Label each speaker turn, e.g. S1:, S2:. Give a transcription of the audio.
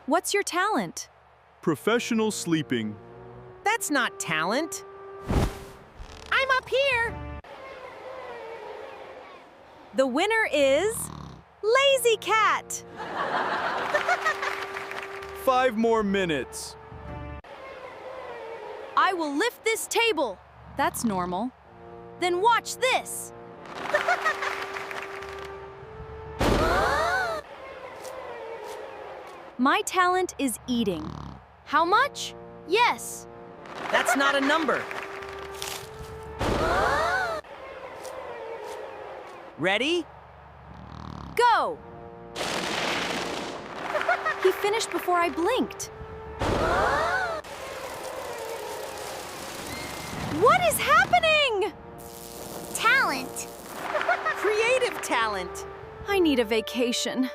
S1: What's your talent?
S2: Professional sleeping.
S3: That's not talent. I'm up here.
S1: The winner is Lazy Cat.
S2: 5 more minutes.
S1: I will lift this table. That's normal. Then watch this. My talent is eating. How much? Yes.
S3: That's not a number. Ready?
S1: Go! He finished before I blinked. What is happening?
S4: Talent.
S3: Creative talent.
S1: I need a vacation.